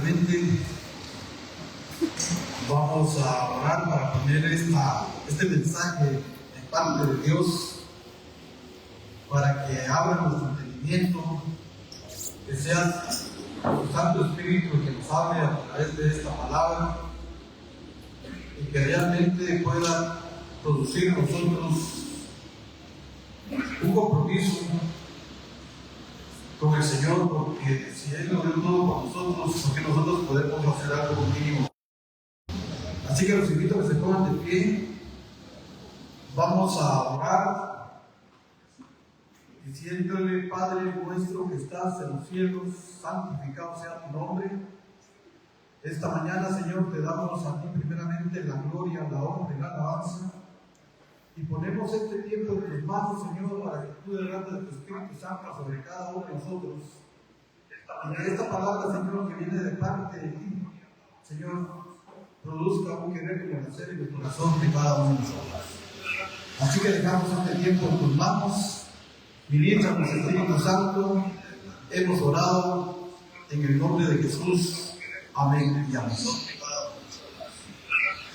brevemente vamos a orar para poner este mensaje de parte de Dios, para que abra nuestro entendimiento, que sea el Santo Espíritu el que nos hable a través de esta palabra y que realmente pueda producir en nosotros un compromiso con el Señor, porque si Él lo dio todo por nosotros, ¿por qué nosotros podemos hacer algo mínimo? Así que los invito a que se pongan de pie. Vamos a orar diciéndole: Padre nuestro que estás en los cielos, santificado sea tu nombre. Esta mañana, Señor, te damos a ti primeramente la gloria, la honra y la alabanza, y ponemos este tiempo en tus manos, Señor, para que tú derrames tu Espíritu Santo sobre cada uno de nosotros, y que esta palabra, Señor, que viene de parte de ti, Señor, produzca un querer y un hacer en el corazón de cada uno de nosotros. Así que dejamos este tiempo en tus manos. Ministranos, Espíritu Santo. Hemos orado en el nombre de Jesús. Amén y amén.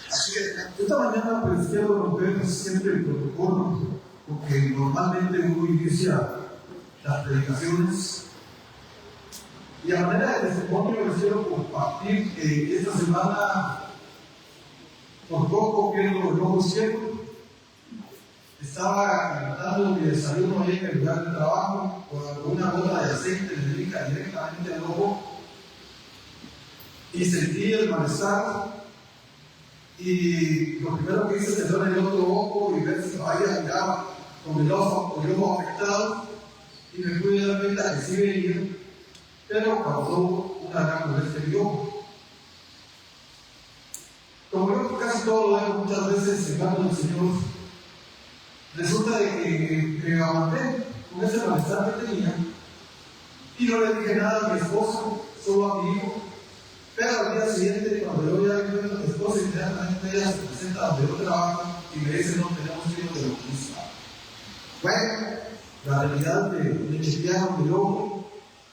Así que esta mañana pues quiero romper siempre el protocolo, porque normalmente uno inicia las predicaciones. Y a manera de testimonio les quiero compartir que esta semana por poco pierdo el ojo ciego. Estaba calentando mi desayuno ahí en el lugar de trabajo, con una gota de aceite me dedica directamente al ojo, y sentí el malestar. Y lo primero que hice es cerrar el otro ojo y ver si había mirado con el ojo afectado, y me pude dar cuenta que sí veía, pero causó una gran molestia en mi ojo. Como yo casi todo lo veo muchas veces en manos del Señor, resulta de que aguanté con ese malestar que tenía y no le dije nada a mi esposo, solo a mi hijo. Pero al día siguiente, cuando yo ya vi a mi esposa, inmediatamente ella se presenta donde yo trabajo y me dice: no, tenemos hijos de oculista. Bueno, la realidad me chequearon mi ojo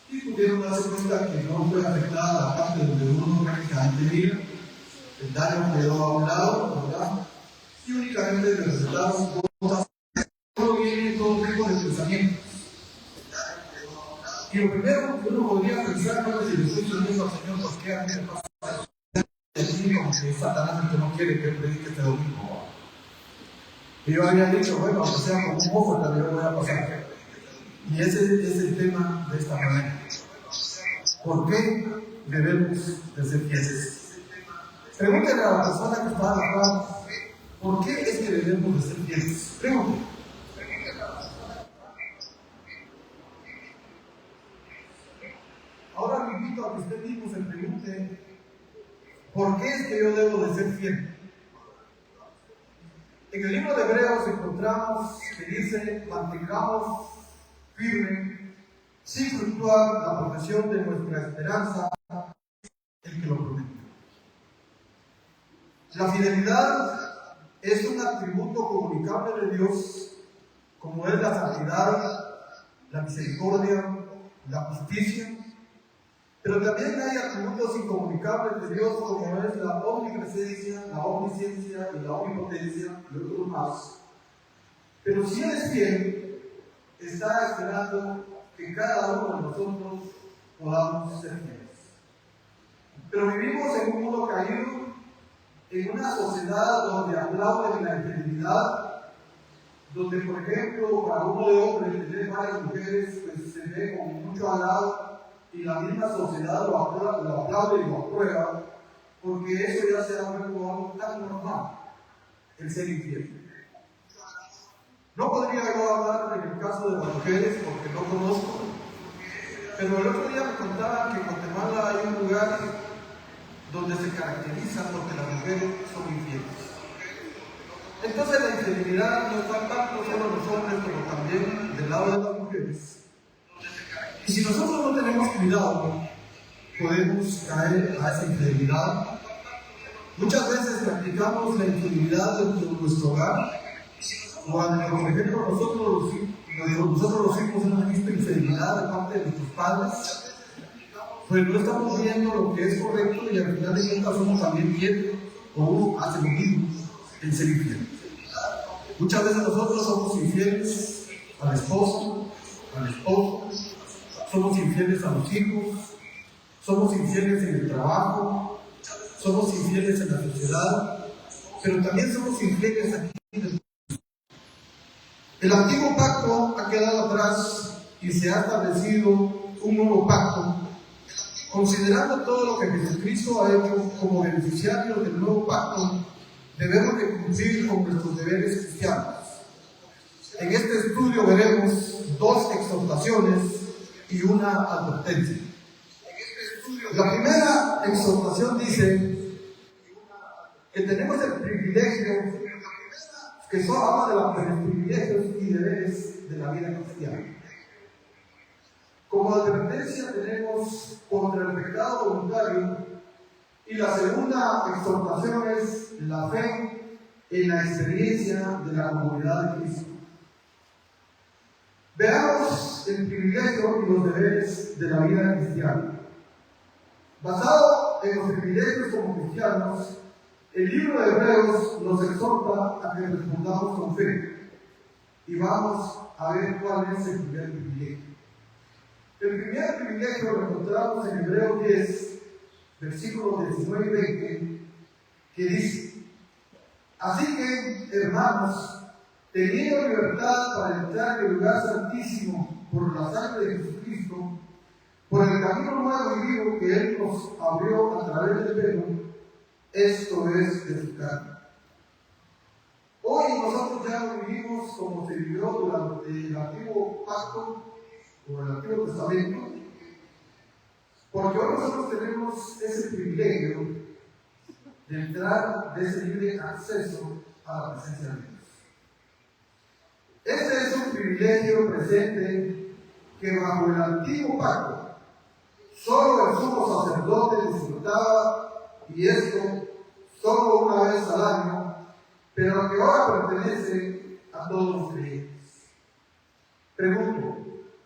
y pudieron darse cuenta que no fue afectada la parte donde uno prácticamente mira. El daño quedó a un lado, ¿verdad? Y únicamente me recetaron cosas. Todo viene todo tipo de pensamientos. Y lo primero que uno podría pensar no es si le estoy diciendo al Señor: ¿por qué a mí me pasa esto? Como que Satanás que no quiere que yo predique este domingo. Y yo había dicho: bueno, aunque sea con un ojo también lo voy a pasar. Y ese es el tema de esta mañana. ¿Por qué debemos de ser fieles? Pregúntale a la persona que está a la par: ¿por qué es que debemos de ser fieles? Pregúntale. Ahora le invito a que usted mismo se pregunte: ¿por qué es que yo debo de ser fiel? En el libro de Hebreos encontramos que dice: mantengamos firme, sin fluctuar, la profesión de nuestra esperanza, el que lo prometió. La fidelidad es un atributo comunicable de Dios, como es la santidad, la misericordia, la justicia. Pero también hay atributos incomunicables de Dios, como es la omnipresencia, la omnisciencia y la omnipotencia, y otros más. Pero si Él es fiel, está esperando que cada uno de nosotros podamos ser fieles. Pero vivimos en un mundo caído, en una sociedad donde aplauden la infidelidad, donde, por ejemplo, para uno de hombres tener varias mujeres pues, se ve con mucho agrado, y la misma sociedad lo aplaude y lo aprueba, porque eso ya se ha vuelto algo tan normal, el ser infiel. No podría yo hablar en el caso de las mujeres porque no conozco, pero el otro día me contaban que en Guatemala hay un lugar donde se caracteriza porque las mujeres son infieles. Entonces la infidelidad no está tanto solo en los hombres, pero también del lado de las mujeres. Y si nosotros no tenemos cuidado, podemos caer a esa infidelidad. Muchas veces practicamos la infidelidad dentro de nuestro hogar, cuando, por ejemplo, nosotros los hijos hemos visto infidelidad de parte de nuestros padres. pues no estamos viendo lo que es correcto y al final de cuentas somos también bien o uno hace lo mismo en ser infiel. Muchas veces nosotros somos infieles al esposo, al esposo, somos infieles a los hijos, somos infieles en el trabajo, somos infieles en la sociedad, pero también somos infieles aquí. El antiguo pacto ha quedado atrás y se ha establecido un nuevo pacto. Considerando todo lo que Jesucristo ha hecho como beneficiarios del nuevo pacto, debemos de cumplir con nuestros deberes cristianos. En este estudio veremos dos exhortaciones y una advertencia. La primera exhortación dice que tenemos el privilegio, que solo habla de los privilegios y deberes de la vida cristiana. Como advertencia tenemos contra el pecado voluntario, y la segunda exhortación es la fe en la experiencia de la comunidad de Cristo. Veamos el privilegio y los deberes de la vida cristiana. Basado en los privilegios como cristianos, el libro de Hebreos nos exhorta a que respondamos con fe. Y vamos a ver cuál es el primer privilegio. El primer privilegio lo encontramos en Hebreos 10, versículos 19 y 20, que dice: así que, hermanos, teniendo libertad para entrar en el lugar santísimo por la sangre de Jesucristo, por el camino nuevo y vivo que Él nos abrió a través del velo, esto es de su carne. Hoy nosotros ya no vivimos como se vivió durante el antiguo pacto o el Antiguo Testamento, porque hoy nosotros tenemos ese privilegio de entrar de ese libre acceso a la presencia de Dios. Este es un privilegio presente que bajo el antiguo pacto solo el sumo sacerdote disfrutaba, y esto solo una vez al año, pero que ahora pertenece a todos los creyentes. Pregunto,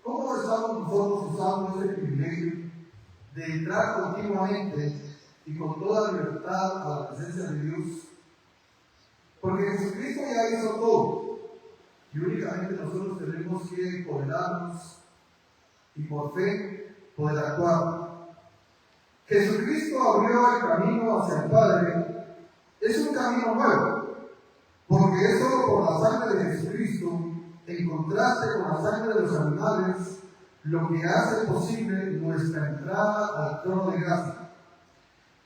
¿cómo estamos nosotros usando ese privilegio de entrar continuamente y con toda libertad a la presencia de Dios? Porque Jesucristo ya hizo todo y únicamente nosotros tenemos que empoderarnos y por fe poder actuar. Jesucristo abrió el camino hacia el Padre. Es un camino nuevo, porque es solo por la sangre de Jesucristo, en contraste con la sangre de los animales, lo que hace posible nuestra entrada al trono de gracia.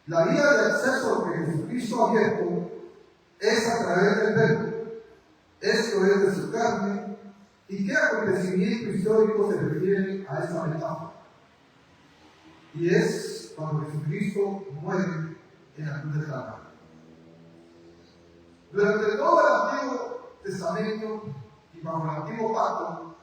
La vía de acceso que Jesucristo ha abierto es a través del velo. Esto es de su carne. ¿Y qué acontecimiento histórico se refiere a esta metáfora? Y es cuando Jesucristo muere en la cruz del Calvario. Durante todo el Antiguo Testamento y bajo el Antiguo Pacto,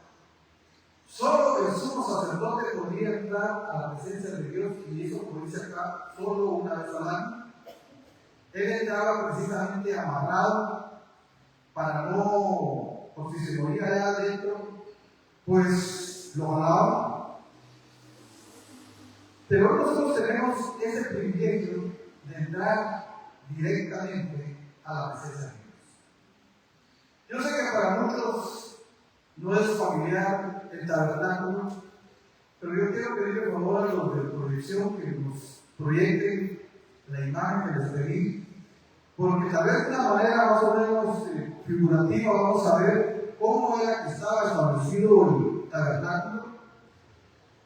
solo el sumo sacerdote podía entrar a la presencia de Dios, y eso, como dice acá, solo una vez al año. Él entraba precisamente amarrado para no, por si se moría allá adentro, pues lo jalaban. Pero nosotros tenemos ese privilegio de entrar directamente a la presencia de Dios. Yo sé que para muchos no es familiar el tabernáculo, pero yo quiero pedirle por favor a los de proyección que nos proyecten la imagen que les pedí, porque tal vez de una manera más o menos figurativa vamos a ver cómo era que estaba establecido el tabernáculo.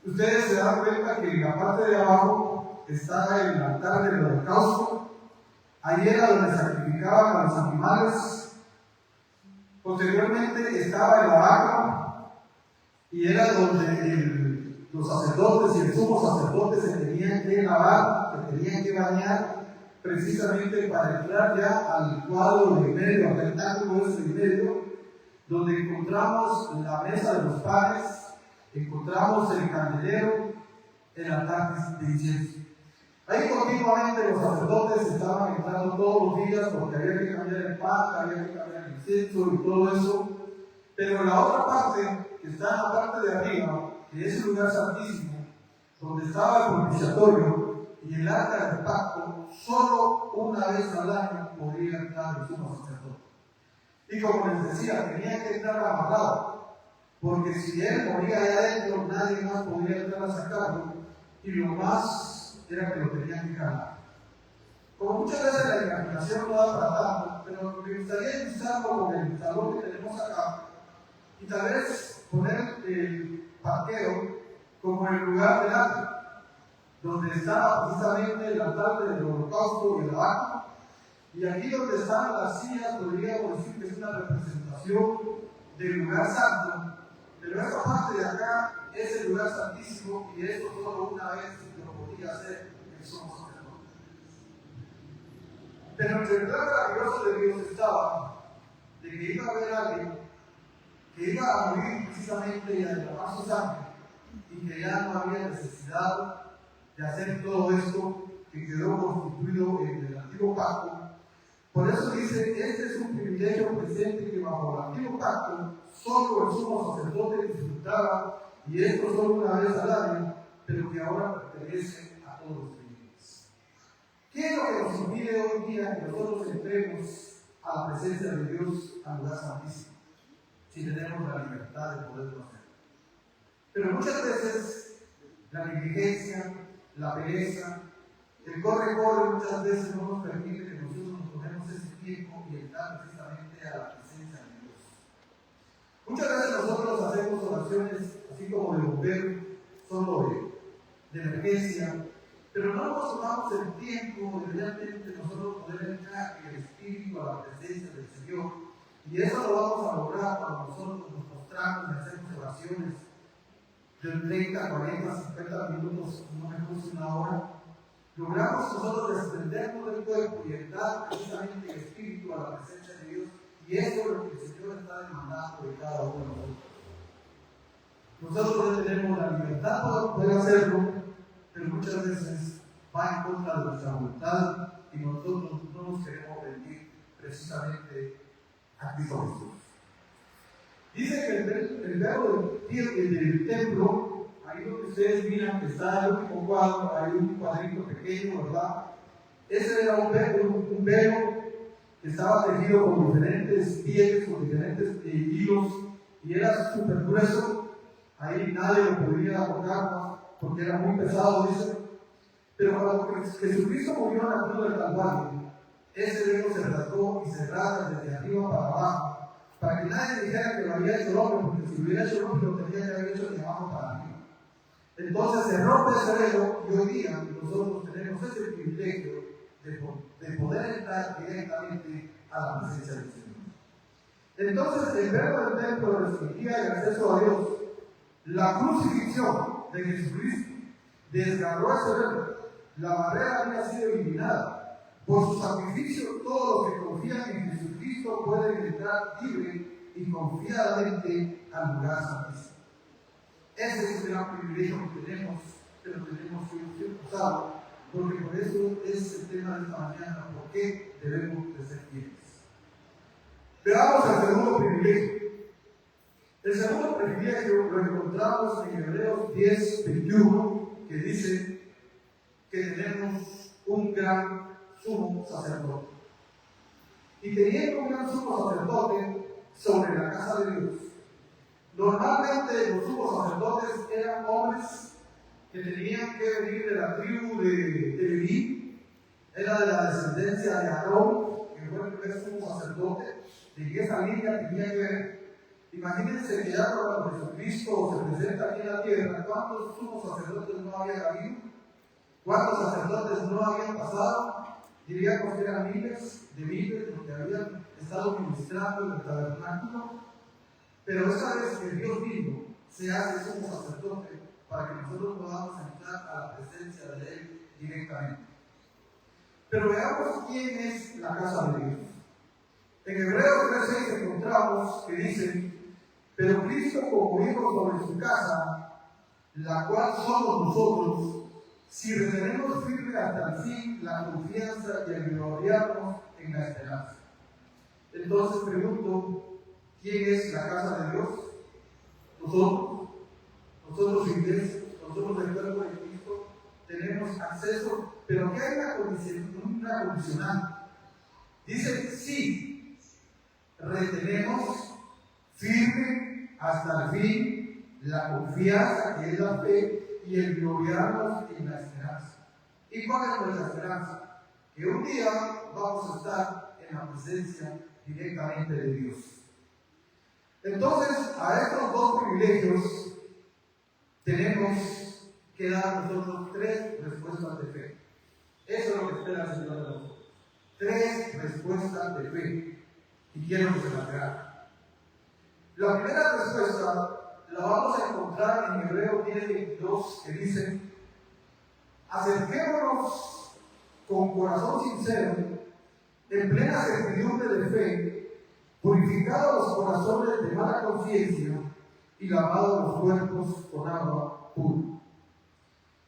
Ustedes se dan cuenta que en la parte de abajo estaba el altar del holocausto. Ahí era donde sacrificaban a los animales. Posteriormente estaba el arca, y era donde los sacerdotes y el sumo sacerdote se tenían que lavar, se tenían que bañar, precisamente para entrar ya al cuadro de medio, al tentáculo ese de medio, donde encontramos la mesa de los panes, encontramos el candelero, el altar de incienso. Ahí continuamente los sacerdotes estaban entrando todos los días porque había que cambiar el pan, había que cambiar el incienso y todo eso. Pero en la otra parte, que está en la parte de arriba, que es el lugar santísimo, donde estaba el propiciatorio y el arca del pacto, solo una vez al año podía entrar el sumo sacerdote. Y como les decía, tenía que entrar amarrado, porque si él moría allá adentro, nadie más podía entrar a sacarlo, y lo más era que lo tenían que jalar. Como muchas veces la imaginación no da para tanto, pero me gustaría usarlo con el salón que tenemos acá, y tal vez poner el parqueo como el lugar del altar, donde está precisamente el altar del holocausto y el vaca. Y aquí donde están las sillas, podríamos decir que es una representación del lugar santo, pero esta parte de acá es el lugar santísimo, y esto solo una vez lo podía hacer el sumo sacerdote. Pero el central maravilloso de Dios estaba de que iba a haber alguien que iba a morir precisamente y a derramar su sangre, y que ya no había necesidad de hacer todo esto que quedó constituido en el antiguo pacto. Por eso dice, este es un privilegio presente que bajo el antiguo pacto solo el sumo sacerdote disfrutaba, y esto solo una vez al año, pero que ahora pertenece a todos los creyentes. ¿Qué es lo que nos impide hoy día que nosotros entremos a la presencia de Dios al lugar santísimo, si tenemos la libertad de poderlo hacer? Pero muchas veces la negligencia, la pereza, el corre-corre muchas veces no nos permite que nosotros nos tomemos ese tiempo y entrar precisamente a la presencia de Dios. Muchas veces nosotros hacemos oraciones así como de bombero, solo de emergencia, pero no nos tomamos el tiempo de realmente nosotros poder entrar en el Espíritu a la presencia del Señor. Y eso lo vamos a lograr cuando nosotros nos postramos y hacemos oraciones de 30, 40, 50 minutos, no menos una hora. Logramos nosotros desprendernos del cuerpo y entrar precisamente el Espíritu a la presencia de Dios, y eso es lo que el Señor está demandando de cada uno de nosotros. Nosotros tenemos la libertad para poder hacerlo, pero muchas veces va en contra de nuestra voluntad y nosotros no nos queremos rendir precisamente a Cristo Jesús. Dice que el verbo del templo, ahí donde ustedes miran que está el último cuadro, hay un cuadrito pequeño, ¿verdad? Ese era un velo que estaba tejido con diferentes pieles, con diferentes hilos, y era súper grueso. Ahí nadie lo podía tocar porque era muy pesado, dice. Pero cuando Jesucristo murió en la cruz del Calvario, ese velo se rasgó y se rasga desde arriba para abajo, para que nadie dijera que lo había hecho el hombre, porque si lo hubiera hecho el hombre lo tenía que haber hecho de abajo para arriba. Entonces se rompe ese velo, y hoy día nosotros tenemos ese privilegio de poder entrar directamente a la presencia del Señor. Entonces el verbo del templo restringía el acceso a Dios. La crucifixión de Jesucristo desgarró ese velo. La barrera había sido eliminada. Por su sacrificio, todos los que confían en Jesucristo pueden entrar libre y confiadamente al lugar santísimo. Ese es el gran privilegio que tenemos, pero tenemos que usarlo, porque por eso es el tema de esta mañana, por qué debemos de ser fieles. Veamos el segundo privilegio. El segundo privilegio lo encontramos en Hebreos 10, 21, que dice que tenemos un gran sumo sacerdote. Y teniendo un gran sumo sacerdote sobre la casa de Dios. Normalmente los sumos sacerdotes eran hombres que tenían que venir de la tribu de Leví, era de la descendencia de Aarón, que fue el primer sumo sacerdote, y esa línea tenía que ver. Imagínense que ya cuando Jesucristo se presenta aquí en la tierra, ¿cuántos sumos sacerdotes no había habido? ¿Cuántos sacerdotes no habían pasado? Diríamos que eran miles de miles, porque habían estado ministrando en el tabernáculo. Pero esta vez que Dios mismo se hace sumo sacerdote para que nosotros podamos entrar a la presencia de Él directamente. Pero veamos quién es la casa de Dios. En Hebreos 3:6 encontramos que dice: pero Cristo como hijo sobre su casa, la cual somos nosotros, si retenemos firme hasta el fin la confianza y el gloriarnos en la esperanza. Entonces pregunto, ¿quién es la casa de Dios? Nosotros iglesia, nosotros el cuerpo de Cristo. tenemos acceso, pero que hay una condicionante. Dice, sí, retenemos firme hasta el fin la confianza que es la fe y el gloriarnos en la esperanza. ¿Y cuál es nuestra esperanza? Que un día vamos a estar en la presencia directamente de Dios. Entonces, a estos dos privilegios tenemos que dar nosotros tres respuestas de fe. Eso es lo que espera el Señor de nosotros. Tres respuestas de fe. Y quiero que se las vean. La primera respuesta la vamos a encontrar en Hebreos 10:22, que dice: acerquémonos con corazón sincero, en plena certidumbre de fe, purificados los corazones de mala conciencia y lavados los cuerpos con agua pura.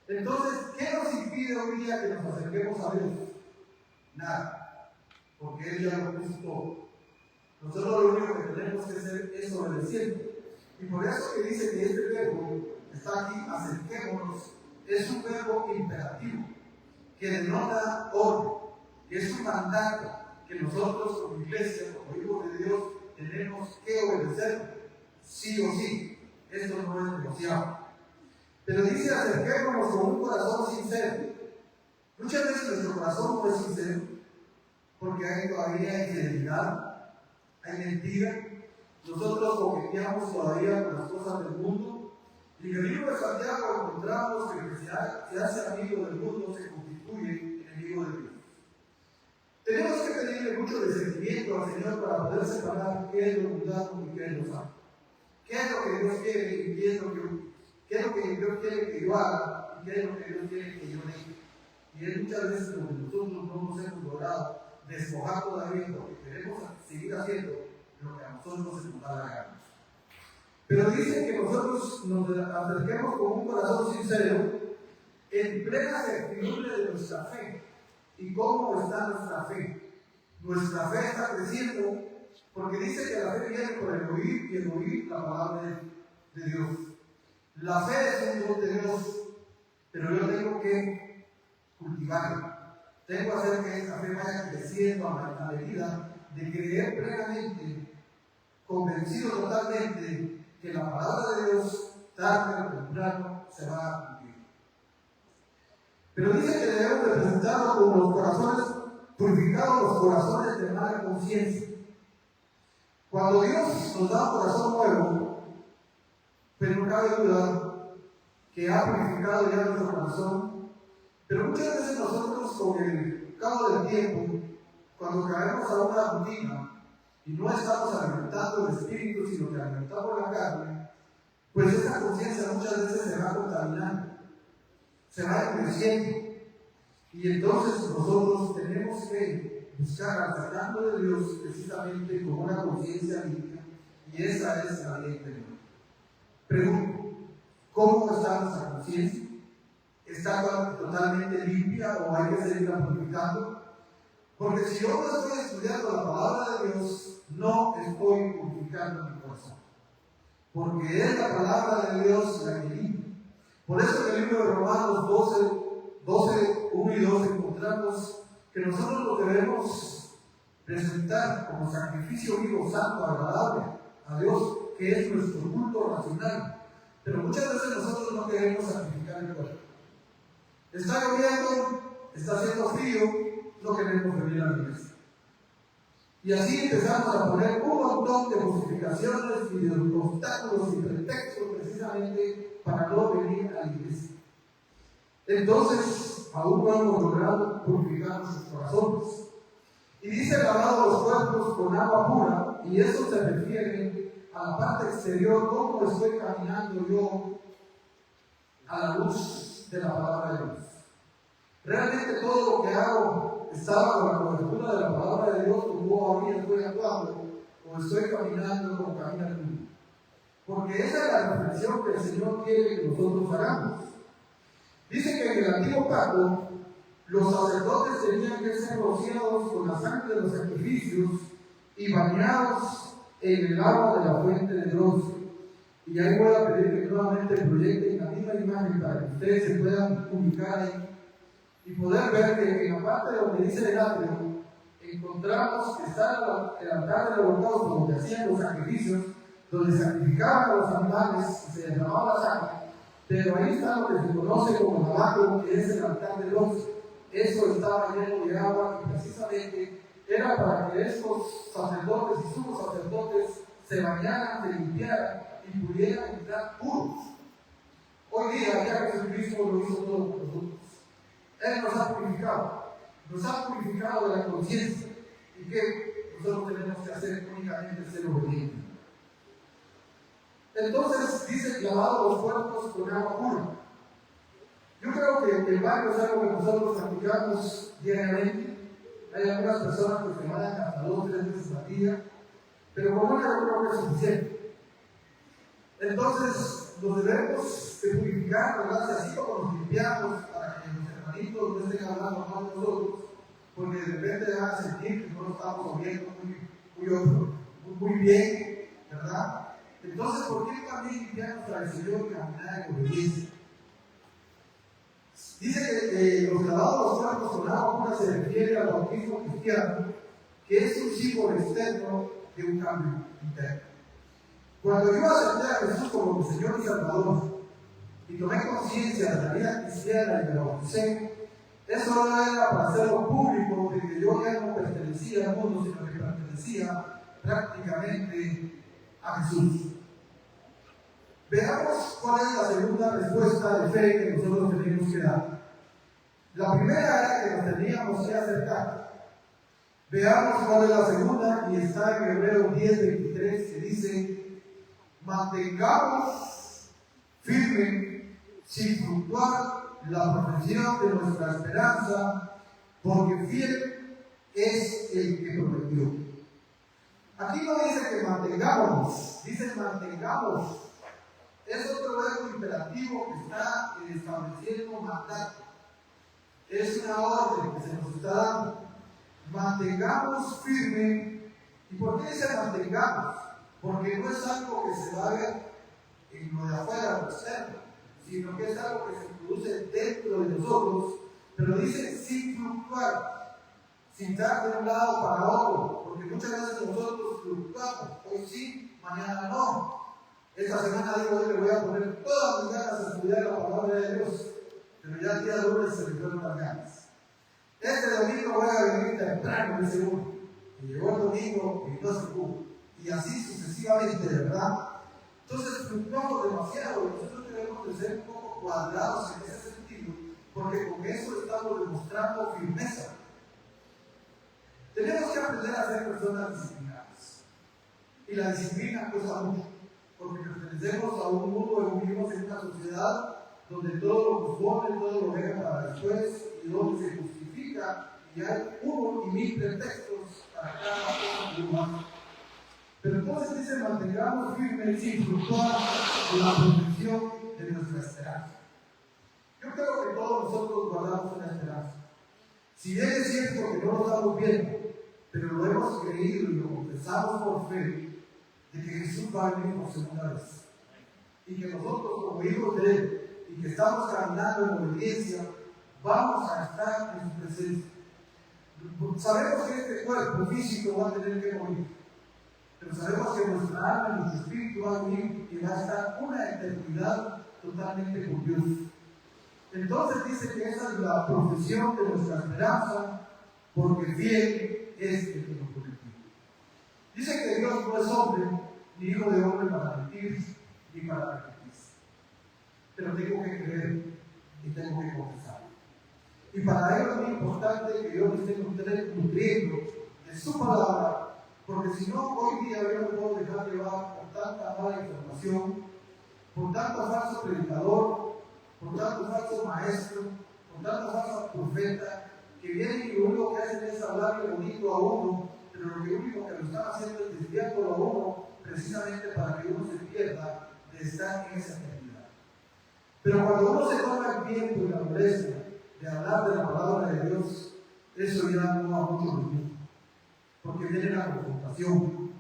Entonces, ¿qué nos impide hoy día que nos acerquemos a Dios? Nada, porque Él ya lo puso todo. Nosotros lo único que tenemos que hacer es obedeciendo. Y por eso que dice que este verbo está aquí, acerquémonos, es un verbo imperativo, que denota orden, que es un mandato que nosotros como iglesia, como hijos de Dios, tenemos que obedecer, sí o sí. Esto no es negociable. Pero dice acerquémonos con un corazón sincero. Muchas veces nuestro corazón no es sincero, porque hay todavía infidelidad, hay mentira. Nosotros coqueteamos todavía con las cosas del mundo. Y en el libro de Santiago encontramos que el que se hace amigo del mundo se constituye enemigo de Dios. Tenemos que pedirle mucho discernimiento al Señor para poder separar qué es lo mundano y qué es lo santo. ¿Qué es lo que Dios quiere y qué es lo que Dios quiere que yo haga y qué es lo que Dios quiere que yo deje? Y es muchas veces lo que nosotros no nos hemos logrado despojar todavía porque queremos seguir haciendo lo que a nosotros se nos da la gana. Pero dice que nosotros nos acerquemos con un corazón sincero, en plena certidumbre de nuestra fe. ¿Y cómo está nuestra fe? Nuestra fe está creciendo porque dice que la fe viene por el oír y el oír la palabra de Dios. La fe es un don de Dios, pero yo tengo que cultivarla. Tengo que hacer que esa fe vaya creciendo a medida de creer plenamente, convencido totalmente que la palabra de Dios tarde o temprano se va a cumplir. Pero dice que debemos de presentarlo con los corazones purificados, los corazones de mala conciencia. Cuando Dios nos da un corazón nuevo, pero no cabe duda que ha purificado ya nuestro corazón. Pero muchas veces nosotros, con el cabo del tiempo, cuando caemos a una rutina y no estamos alimentando el espíritu, sino que alimentamos la carne, pues esta conciencia muchas veces se va contaminando, se va endureciendo. Y entonces nosotros tenemos que buscar al Santo de Dios precisamente con una conciencia limpia, y esa es la ley de Dios. Pregunto, ¿cómo está nuestra conciencia? ¿Está totalmente limpia o hay que seguirla purificando? Porque si yo no estoy estudiando la palabra de Dios, no estoy purificando mi corazón. Porque es la palabra de Dios la que limpia. Por eso en el libro de Romanos 12, 1 y 2 encontramos que nosotros lo debemos presentar como sacrificio vivo, santo, agradable a Dios, que es nuestro culto racional. Pero muchas veces nosotros no queremos sacrificar el cuerpo. Está lloviendo, está haciendo frío, no queremos venir a la iglesia. Y así empezamos a poner un montón de justificaciones y de obstáculos y pretextos precisamente para no venir a la iglesia. Entonces, aún no hemos logrado purificar nuestros corazones. Y dice lavado los cuerpos con agua pura, y eso se refiere a la parte exterior, cómo estoy caminando yo a la luz de la palabra de Dios. Realmente todo lo que hago está bajo la cobertura de la palabra de Dios, como ahorita estoy actuando, o estoy caminando como camina el mundo. Porque esa es la reflexión que el Señor quiere que nosotros hagamos. Dice que en el antiguo pacto, los sacerdotes tenían que ser rociados con la sangre de los sacrificios y bañados en el agua de la fuente de Dios. Y ahí voy a pedir que nuevamente proyecten la misma una imagen para que ustedes se puedan ubicar ahí y poder ver que en la parte donde dice el atrio encontramos que está el altar del holocausto donde hacían los sacrificios, donde sacrificaban a los animales y se derramaba la sangre, pero ahí está lo que se conoce como lavacro, que es el altar del bronce. Eso estaba lleno de agua y precisamente era para que estos sacerdotes y sumos sacerdotes se bañaran, se limpiaran y pudieran entrar puros. Hoy día ya Jesucristo lo hizo todo por nosotros. Él nos ha purificado de la conciencia. ¿Y qué nosotros tenemos que hacer? Únicamente ser obedientes. Entonces dice lavado los cuerpos con agua pura. Yo creo que el baño es algo que nosotros practicamos diariamente. Hay algunas personas que se bañan hasta 2 o 3 veces al día, pero con una yo creo que es suficiente. Entonces nos debemos de purificar, ¿verdad? Así como nos limpiamos para que los hermanitos no estén hablando mal de nosotros, porque de repente van a sentir que no lo estamos comiendo muy bien, ¿verdad? Entonces, ¿por qué también limpiarnos para el Señor y caminar en obediencia? Dice que los lavados los cuerpos con agua pura se refiere al bautismo cristiano, que es un símbolo externo de un cambio interno. Cuando yo acepté a Jesús como mi Señor y Salvador y tomé conciencia de la vida cristiana y me bauticé, eso no era para hacerlo público, de que yo ya no pertenecía al mundo, sino que pertenecía prácticamente a Jesús. Veamos cuál es la segunda respuesta de fe que nosotros tenemos que dar. La primera era que nos teníamos que acercar. Veamos cuál es la segunda, y está en Hebreos 10:23, que dice: mantengamos firme, sin fluctuar, la profesión de nuestra esperanza, porque fiel es el que prometió. Aquí no dice que mantengamos, dice mantengamos. Es otro verbo imperativo que está estableciendo mandato. Es una orden que se nos está dando. Mantengamos firme. ¿Y por qué dice mantengamos? Porque no es algo que se vaya en lo de afuera o externo, sino que es algo que se produce dentro de nosotros, pero dice sin fluctuar, sin estar de un lado para otro, porque muchas veces nosotros fluctuamos, hoy sí, mañana no. Esta semana digo, hoy le voy a poner todas mis ganas a estudiar la palabra de Dios, pero ya el día lunes se me fueron las ganas. Este domingo voy a venir temprano, dice uno, y llegó el domingo y no se pudo, y así sucesivamente, ¿verdad? Entonces fluctuamos demasiado, y nosotros debemos de ser un poco cuadrados en ese sentido, porque con eso estamos demostrando firmeza. Tenemos que aprender a ser personas disciplinadas, y la disciplina cuesta mucho, porque pertenecemos a un mundo, vivimos en una sociedad donde todo lo pospone, todo lo deja para después, y donde se justifica, y hay 1 y 1000 pretextos para cada cosa que uno hace. Pero entonces dice, mantengamos firme sin fluctuar la protección de nuestra esperanza. Yo creo que todos nosotros guardamos una esperanza. Si bien es cierto que no lo estamos viendo, pero lo hemos creído y lo confesamos por fe, de que Jesús va a venir por segunda vez. Y que nosotros, como hijos de Él, y que estamos caminando en obediencia, vamos a estar en su presencia. Sabemos que este cuerpo físico va a tener que morir, pero sabemos que nuestra alma y nuestro espíritu va a vivir y va a estar una eternidad totalmente con Dios. Entonces dice que esa es la profesión de nuestra esperanza, porque fiel es el que nos prometió. Dice que Dios no es hombre, ni hijo de hombre para mentir, ni para arrepentirse. Pero tengo que creer y tengo que confesar. Y para ello es muy importante que yo me esté nutriendo de su palabra, porque si no, hoy día yo me puedo dejar llevar por tanta mala información, por tanto falso predicador, por tanto falso maestro, por tanto falso profeta, que vienen y lo único que hacen es hablarle bonito a uno, pero lo único que lo están haciendo es desviándolo a uno, precisamente para que uno se pierda de estar en esa eternidad. Pero cuando uno se toma el tiempo y la molestia de hablar de la palabra de Dios, eso ya no va mucho de mí, porque viene la confrontación,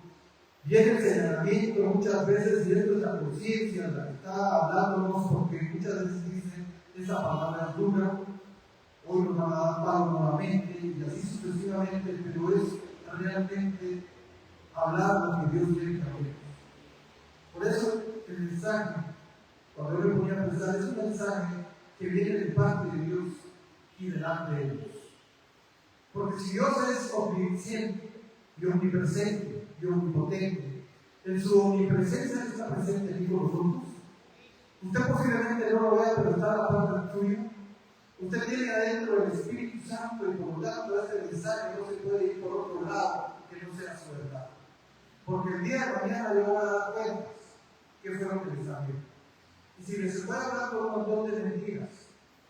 Viene el señalamiento muchas veces, y esto es la conciencia la que está hablándonos, porque muchas veces dicen esa palabra es dura, hoy nos van a dar palo nuevamente, y así sucesivamente, pero es realmente hablar lo que Dios quiere que hablemos. Por eso el mensaje, cuando yo me ponía a pensar, es un mensaje que viene de parte de Dios y delante de Dios. Porque si Dios es omnisciente y omnipresente y omnipotente, en su omnipresencia está presente aquí con nosotros. Usted posiblemente no lo vea, pero está a la puerta tuyo. Usted tiene adentro el Espíritu Santo y por lo tanto este mensaje no se puede ir por otro lado que no sea su verdad. Porque el día de mañana yo voy a dar cuentas qué fue lo que les hablé. Y si les estoy hablando un montón de mentiras,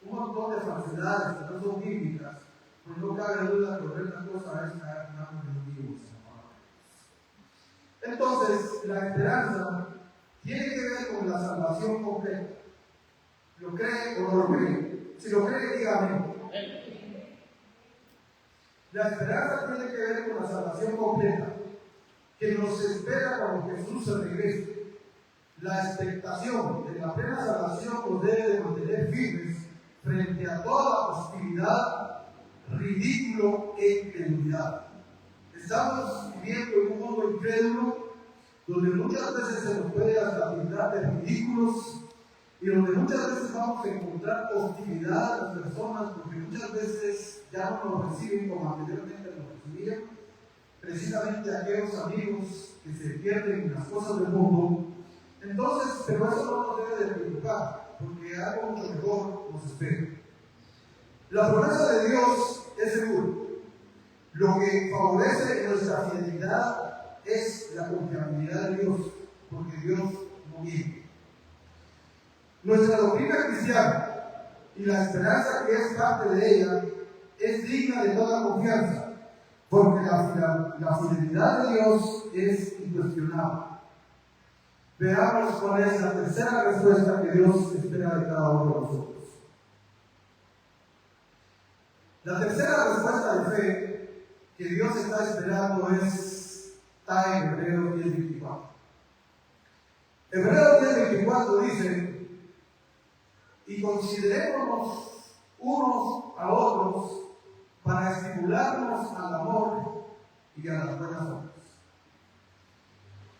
un montón de falsedades que no son bíblicas, pues no cabe duda que otra cosa es caer en manos de los vivos. Entonces, la esperanza tiene que ver con la salvación completa. ¿Lo cree o no lo cree? Si lo cree, dígame. La esperanza tiene que ver con la salvación completa, que nos espera cuando Jesús se regrese. La expectación de la plena salvación nos debe de mantener firmes frente a toda hostilidad, ridículo e incredulidad. Estamos viviendo en un mundo incrédulo donde muchas veces se nos puede hasta tildar de ridículos y donde muchas veces vamos a encontrar hostilidad a las personas porque muchas veces ya no nos reciben como anteriormente nos recibían. Precisamente aquellos amigos que se pierden en las cosas del mundo. Entonces, pero eso no nos debe de preocupar, porque algo mucho mejor nos espera. La promesa de Dios es seguro. Lo que favorece nuestra fidelidad es la confiabilidad de Dios, porque Dios no miente. Nuestra doctrina cristiana y la esperanza que es parte de ella es digna de toda confianza, porque la fidelidad de Dios es incuestionable. Veamos cuál es la tercera respuesta que Dios espera de cada uno de nosotros. La tercera respuesta de fe que Dios está esperando está en Hebreos 10:24. Hebreos 10:24 dice: y considerémonos unos a otros para estimularnos al amor y a las buenas obras.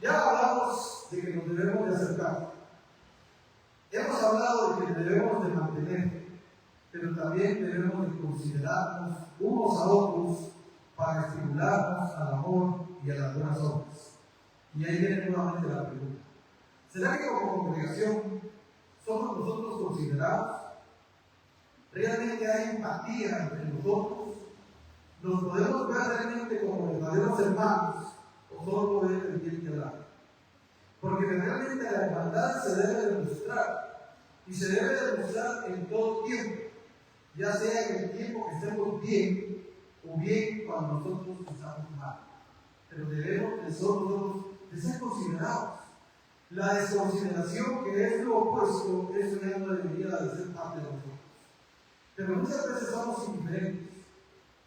Ya hablamos de que nos debemos de acercar. Hemos hablado de que debemos de mantener, pero también debemos de considerarnos unos a otros para estimularnos al amor y a las buenas obras. Y ahí viene nuevamente la pregunta: ¿será que como congregación somos nosotros considerados? ¿Realmente hay empatía entre nosotros? ¿Nos podemos ver realmente como verdaderos hermanos o solo es el bien que da? Porque realmente la hermandad se debe demostrar y se debe demostrar en todo tiempo, ya sea en el tiempo que estemos bien o bien cuando nosotros estamos mal. Pero debemos nosotros de ser considerados. La desconsideración, que es lo opuesto, eso ya no debería de ser parte de nosotros. Pero muchas veces somos indiferentes,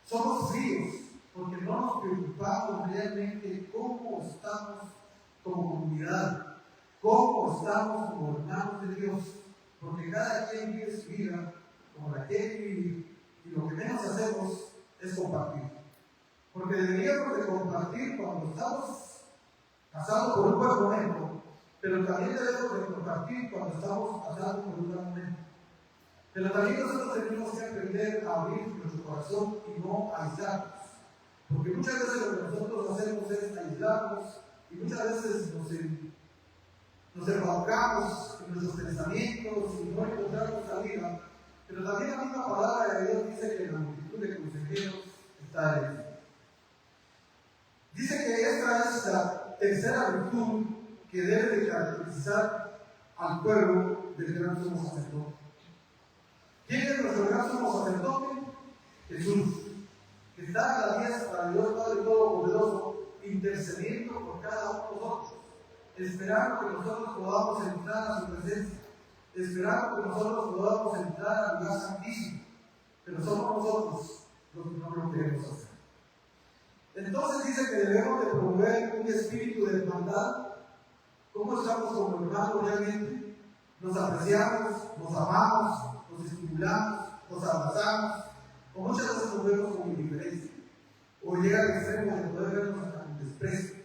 somos fríos, porque no nos preocupamos realmente cómo estamos como comunidad, cómo estamos como hermanos de Dios, porque cada quien vive su vida como la quiere vivir, y lo que menos hacemos es compartir. Porque deberíamos de compartir cuando estamos pasando por un buen momento, pero también debemos de compartir cuando estamos pasando por un gran momento. Pero también nosotros tenemos que aprender a abrir nuestro corazón y no aislarnos. Porque muchas veces lo que nosotros hacemos es aislarnos y muchas veces nos embaucamos en nuestros pensamientos y no encontramos salida. Pero también la misma palabra de Dios dice que en la multitud de consejeros está Él. Dice que esta es la tercera virtud que debe de caracterizar al pueblo del gran sumo sacerdote. ¿Quién es nuestro gran sumo sacerdote? Jesús, que está a la diestra de Dios Padre Todopoderoso, intercediendo por cada uno de nosotros, esperando que nosotros podamos entrar a su presencia, esperando que nosotros podamos entrar al lugar santísimo, pero somos nosotros los que no lo queremos hacer. Entonces dice que debemos de promover un espíritu de hermandad. ¿Cómo estamos como hermanos realmente? Nos apreciamos, nos amamos, nos estimulamos, nos abrazamos. O muchas veces nos vemos con indiferencia. O llega al extremo de poder vernos hasta con desprecio.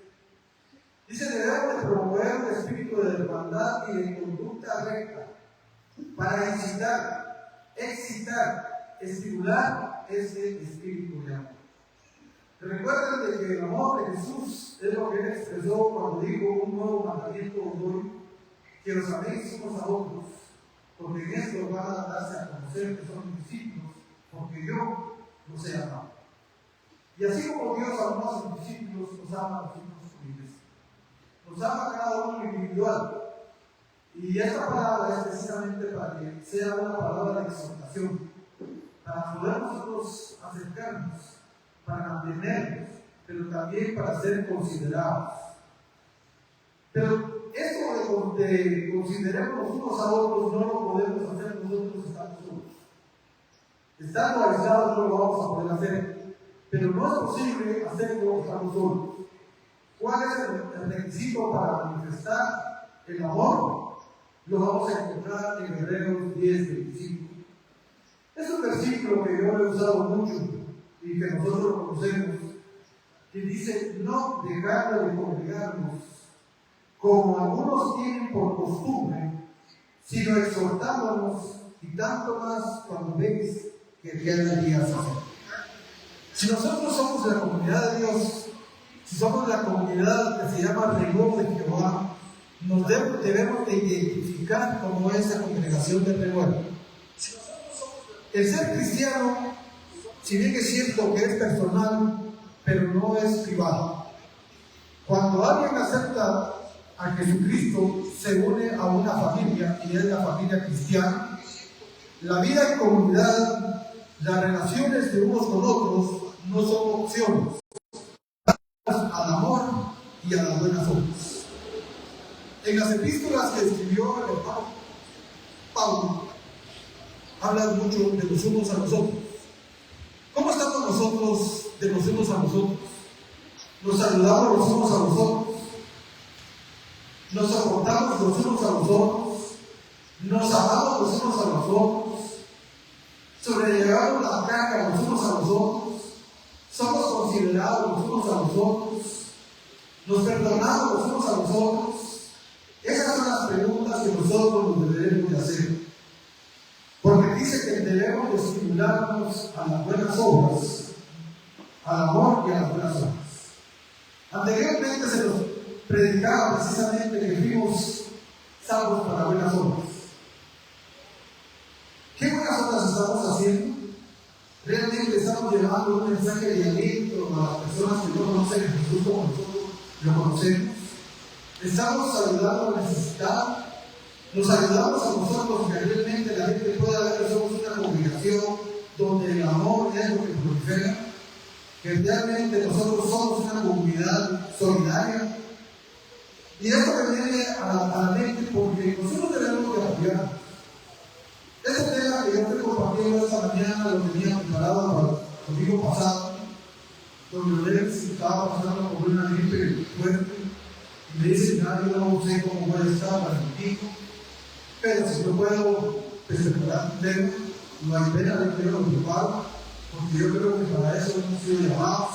Dice, debemos de promover un espíritu de hermandad y de conducta recta para excitar, estimular ese espíritu de amor. Recuerden de que el amor de Jesús es lo que Él expresó cuando dijo: un nuevo mandamiento os doy, que os améis unos a otros, porque en esto van a darse a conocer que son mis discípulos, porque yo los he amado. Y así como Dios amó a sus discípulos, nos ama a nosotros como iglesia. Nos ama a cada uno individual. Y esta palabra es precisamente para que sea una palabra de exhortación, para poder nosotros acercarnos, para mantenernos, pero también para ser considerados. Pero esto de considerarnos unos a otros no lo podemos hacer nosotros estando solos. Estando aislados no lo vamos a poder hacer, pero no es posible hacerlo estando solos. ¿Cuál es el requisito para manifestar el amor? Lo vamos a encontrar en Hebreos 10:25. Es un versículo que yo he usado mucho y que nosotros lo conocemos, que dice: no dejando de congregarnos, como algunos tienen por costumbre, sino exhortándonos, y tanto más cuando veis que el día se acerca. Si nosotros somos la comunidad de Dios, si somos la comunidad que se llama Renuevo de Jehová, nos debemos de identificar como esa congregación de renuevo. El ser cristiano, si bien es cierto que es personal, pero no es privado. Cuando alguien acepta a Jesucristo, se une a una familia, y es la familia cristiana. La vida en comunidad, las relaciones de unos con otros, no son opciones. Al amor y a las buenas obras. En las epístolas que escribió el hermano Pablo, hablan mucho de los unos a los otros. ¿Cómo estamos nosotros de los unos a los otros? Nos saludamos los unos a los otros, nos soportamos los unos a los otros, nos amamos los unos a los otros, sobrellevamos la carga los unos a los otros, somos considerados los unos a los otros, nos perdonamos los unos a los otros. Esas son las preguntas que nosotros nos debemos de hacer. Porque dice que debemos de estimularnos a las buenas obras, al amor y a las buenas obras. Anteriormente se nos predicaba precisamente que fuimos salvos para buenas obras. ¿Qué buenas obras estamos haciendo? ¿Realmente estamos llevando un mensaje de aliento a las personas que no conocen a Jesús como nosotros lo conocemos? ¿Estamos ayudando a necesitar? ¿Nos ayudamos a nosotros que realmente la gente pueda ver que somos una congregación donde el amor es lo que prolifera? Que realmente nosotros somos una comunidad solidaria. Y esto me viene a la mente porque nosotros debemos de apoyar. Este tema que yo estoy compartiendo esta mañana lo tenía preparado para el domingo pasado, donde él estaba pasando por una gripe fuerte y me dice: yo no sé cómo voy a estar para el domingo, pero si no puedo preparar un tema, no hay pena de que yo lo preparo, porque yo creo que para eso hemos sido llamados.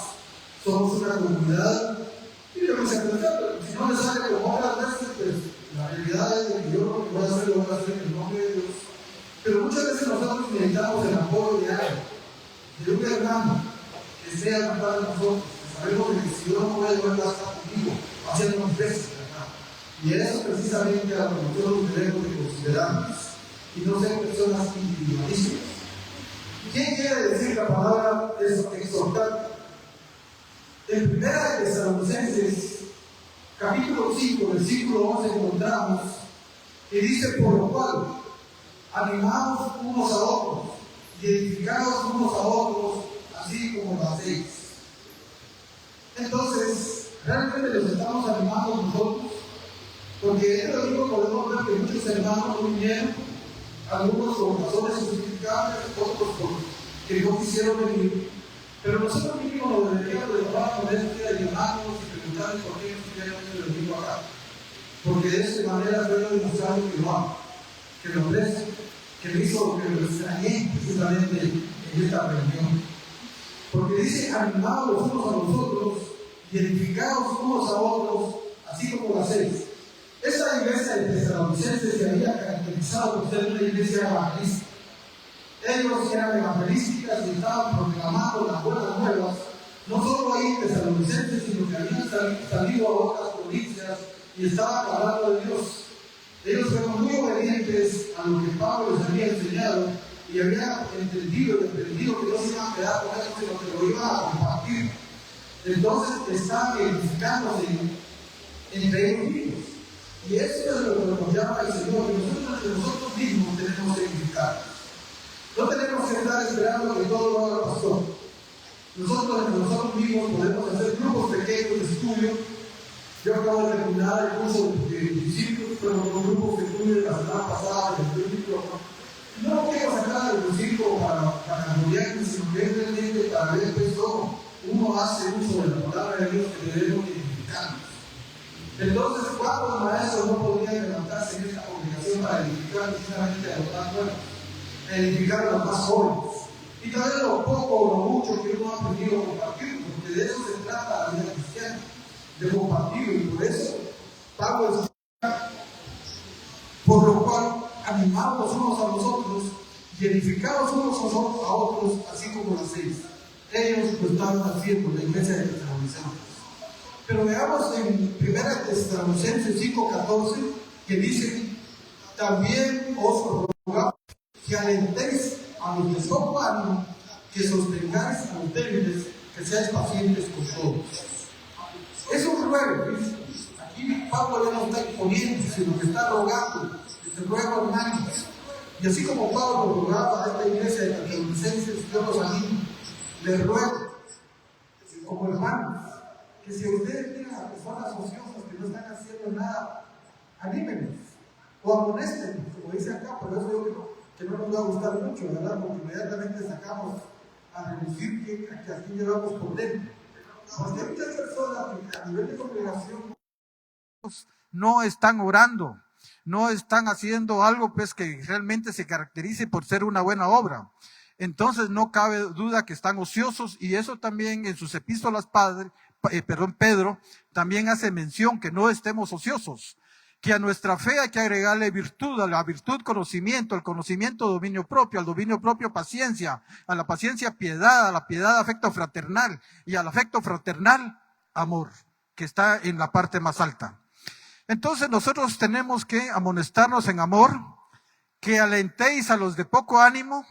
Somos una comunidad. Y yo me sé pensar, si no me sale como otras veces, pues la realidad es que yo lo que voy a hacer lo voy a hacer en el nombre de Dios. Pero muchas veces nosotros necesitamos el apoyo de alguien, de un hermano que sea capaz de nosotros, que sabemos que si yo no puedo, Él va a estar conmigo, haciendo mis veces, ¿verdad? Y eso precisamente a lo que nosotros debemos de considerarnos y no ser personas individualistas. ¿Qué quiere decir la palabra exhortar? En 1 Tesalonicenses, capítulo 5, versículo 11, encontramos que dice: por lo cual, animados unos a otros y edificados unos a otros, así como lo hacéis. Entonces, realmente los estamos animando nosotros, porque en el libro podemos ver que muchos hermanos no vinieron, algunos por razones injustificables, otros porque no quisieron venir. Pero nosotros mismos nos deberíamos de tomar con este día de llamarnos y preguntarles por qué nos quieren el domingo acá. Porque de esa manera yo he demostrado que lo amo, que lo aprecio, que lo hizo, que lo extrañé precisamente en esta reunión. Porque dice, animados los unos a los otros y edificados unos a otros, así como lo hacéis. Esta iglesia de Tesalonicenses se había caracterizado por ser una iglesia evangelista. Ellos eran evangelísticas y estaban proclamando las buenas nuevas, no solo ahí en Tesalonicenses, sino que habían salido a otras provincias y estaban hablando de Dios. Ellos fueron muy obedientes a lo que Pablo les había enseñado y habían entendido y aprendido que no se iban a quedar con eso, sino que lo iban a compartir. Entonces estaban edificándose entre ellos mismos. Y eso es lo que nos llama el Señor, que nosotros mismos tenemos que edificar. No tenemos que estar esperando que todo lo haga el pastor. Nosotros mismos podemos hacer grupos pequeños de estudio. Yo acabo de terminar el curso de discípulos, pero con grupos de estudio la semana pasada, en el micrófono. No quiero sacar el versículo para gloriarme, sino que es realmente para ver cómo uno hace uso de la palabra de Dios que debemos edificarnos. Entonces, ¿cuántos maestros no podrían levantarse en esta congregación para edificar precisamente a los más buenos? Edificar a los más jóvenes? Y traer lo poco o lo mucho que uno ha aprendido a compartir, porque de eso se trata la vida cristiana, de compartir, y por eso Pablo dice, por lo cual animados unos a los otros y edificados unos a otros, así como lo hacéis. Ellos lo estaban haciendo, la iglesia de Tesalonicenses. Pero veamos en 1 Tesalonicenses 5:14, que dice, también os rogamos que alentéis a los de poco ánimo, que sostengáis a los débiles, que seáis pacientes con todos. Es un ruego, ¿sí? Aquí Pablo ya no está imponiendo, sino que está rogando, que se ruega hermanos. Y así como Pablo rogaba a esta iglesia de Tesalonicenses, yo los animo, les ruego, como hermanos, que si ustedes tienen a personas ociosas que no están haciendo nada, anímenlos o amonéstenlos, como dice acá, pero eso yo creo que no nos va a gustar mucho, ¿verdad? Porque inmediatamente sacamos a reducir que aquí llevamos por dentro. Porque hay muchas personas que a nivel de congregación no están orando, no están haciendo algo pues que realmente se caracterice por ser una buena obra. Entonces no cabe duda que están ociosos, y eso también en sus epístolas Pedro también hace mención que no estemos ociosos, que a nuestra fe hay que agregarle virtud, a la virtud conocimiento, al conocimiento dominio propio, al dominio propio paciencia, a la paciencia piedad, a la piedad afecto fraternal, y al afecto fraternal amor, que está en la parte más alta. Entonces nosotros tenemos que amonestarnos en amor, que alentéis a los de poco ánimo.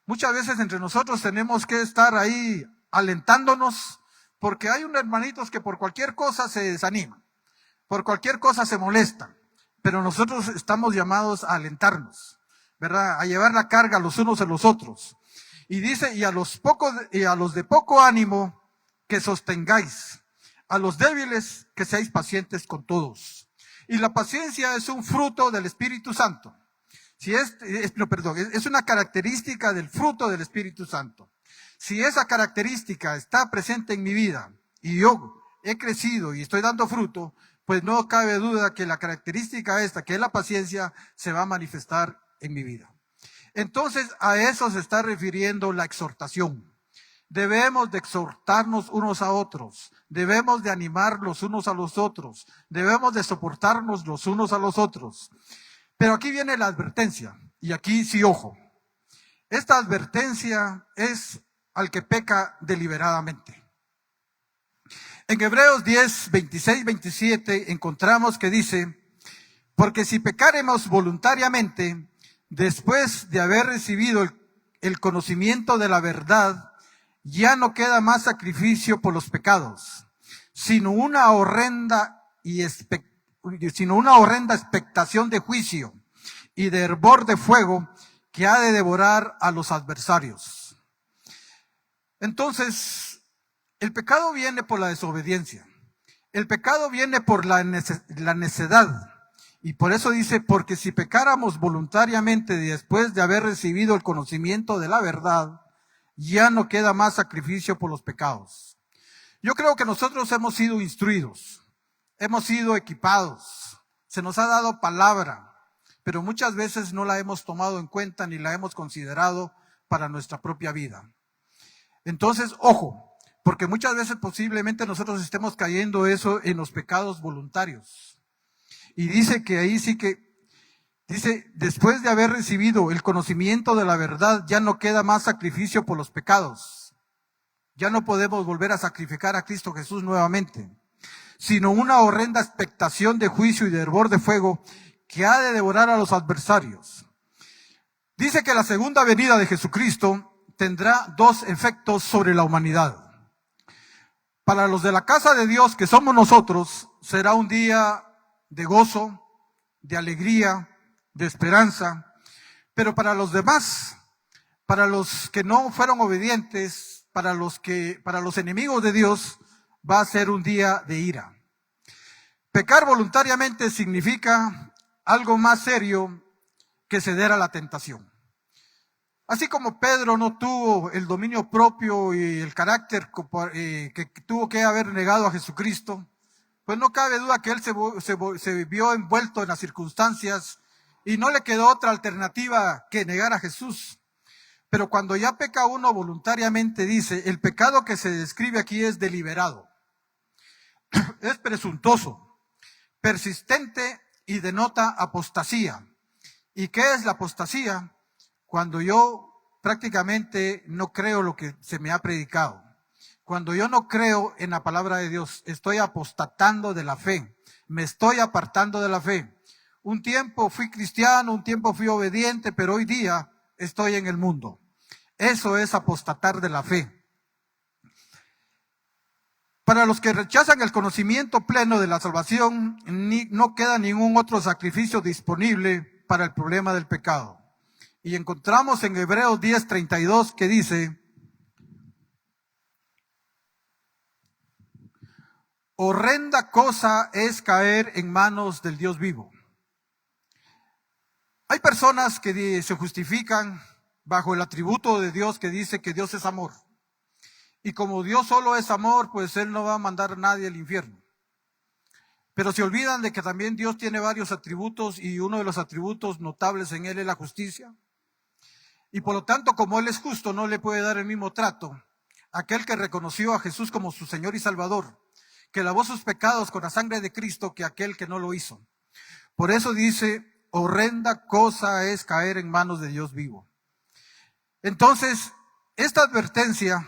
Muchas veces entre nosotros tenemos que estar ahí alentándonos, porque hay unos hermanitos que por cualquier cosa se desaniman, por cualquier cosa se molestan, pero nosotros estamos llamados a alentarnos, ¿verdad? A llevar la carga los unos a los otros. Y dice, y a los de poco ánimo, que sostengáis, a los débiles, que seáis pacientes con todos. Y la paciencia es un fruto del Espíritu Santo. Es una característica del fruto del Espíritu Santo. Si esa característica está presente en mi vida y yo he crecido y estoy dando fruto, pues no cabe duda que la característica esta, que es la paciencia, se va a manifestar en mi vida. Entonces a eso se está refiriendo la exhortación. Debemos de exhortarnos unos a otros, debemos de animar los unos a los otros, debemos de soportarnos los unos a los otros. Pero aquí viene la advertencia, y aquí sí, ojo. Esta advertencia es al que peca deliberadamente. En Hebreos 10, 26, 27 encontramos que dice, porque si pecaremos voluntariamente, después de haber recibido el conocimiento de la verdad, ya no queda más sacrificio por los pecados, sino una horrenda expectación de juicio y de hervor de fuego que ha de devorar a los adversarios. Entonces, el pecado viene por la desobediencia, el pecado viene por la necedad, y por eso dice, porque si pecáramos voluntariamente después de haber recibido el conocimiento de la verdad, ya no queda más sacrificio por los pecados. Yo creo que nosotros hemos sido instruidos, hemos sido equipados, se nos ha dado palabra, pero muchas veces no la hemos tomado en cuenta ni la hemos considerado para nuestra propia vida. Entonces, ojo, porque muchas veces posiblemente nosotros estemos cayendo eso en los pecados voluntarios. Y dice que ahí sí que, dice, después de haber recibido el conocimiento de la verdad, ya no queda más sacrificio por los pecados. Ya no podemos volver a sacrificar a Cristo Jesús nuevamente, sino una horrenda expectación de juicio y de hervor de fuego que ha de devorar a los adversarios. Dice que la segunda venida de Jesucristo tendrá dos efectos sobre la humanidad. Para los de la casa de Dios, que somos nosotros, será un día de gozo, de alegría, de esperanza. Pero para los demás, para los que no fueron obedientes, para los enemigos de Dios, va a ser un día de ira. Pecar voluntariamente significa algo más serio que ceder a la tentación. Así como Pedro no tuvo el dominio propio y el carácter que tuvo que haber negado a Jesucristo, pues no cabe duda que él se vio envuelto en las circunstancias y no le quedó otra alternativa que negar a Jesús. Pero cuando ya peca uno voluntariamente, dice, el pecado que se describe aquí es deliberado, es presuntuoso, persistente y denota apostasía. ¿Y qué es la apostasía? Cuando yo prácticamente no creo lo que se me ha predicado. Cuando yo no creo en la palabra de Dios, estoy apostatando de la fe, me estoy apartando de la fe. Un tiempo fui cristiano, un tiempo fui obediente, pero hoy día estoy en el mundo. Eso es apostatar de la fe. Para los que rechazan el conocimiento pleno de la salvación, no queda ningún otro sacrificio disponible para el problema del pecado. Y encontramos en Hebreos 10:32 que dice, horrenda cosa es caer en manos del Dios vivo. Hay personas que se justifican bajo el atributo de Dios que dice que Dios es amor. Y como Dios solo es amor, pues Él no va a mandar a nadie al infierno. Pero se olvidan de que también Dios tiene varios atributos y uno de los atributos notables en Él es la justicia. Y por lo tanto, como Él es justo, no le puede dar el mismo trato a aquel que reconoció a Jesús como su Señor y Salvador, que lavó sus pecados con la sangre de Cristo, que aquel que no lo hizo. Por eso dice, horrenda cosa es caer en manos de Dios vivo. Entonces, esta advertencia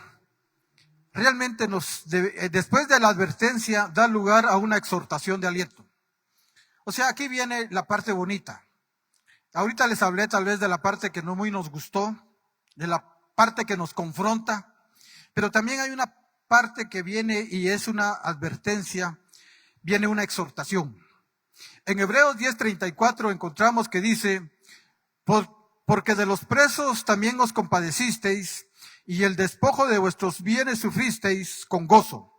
realmente después de la advertencia, da lugar a una exhortación de aliento. O sea, aquí viene la parte bonita. Ahorita les hablé tal vez de la parte que no muy nos gustó, de la parte que nos confronta, pero también hay una parte que viene y es una advertencia, viene una exhortación. En Hebreos 10:34 encontramos que dice, porque de los presos también os compadecisteis, y el despojo de vuestros bienes sufristeis con gozo,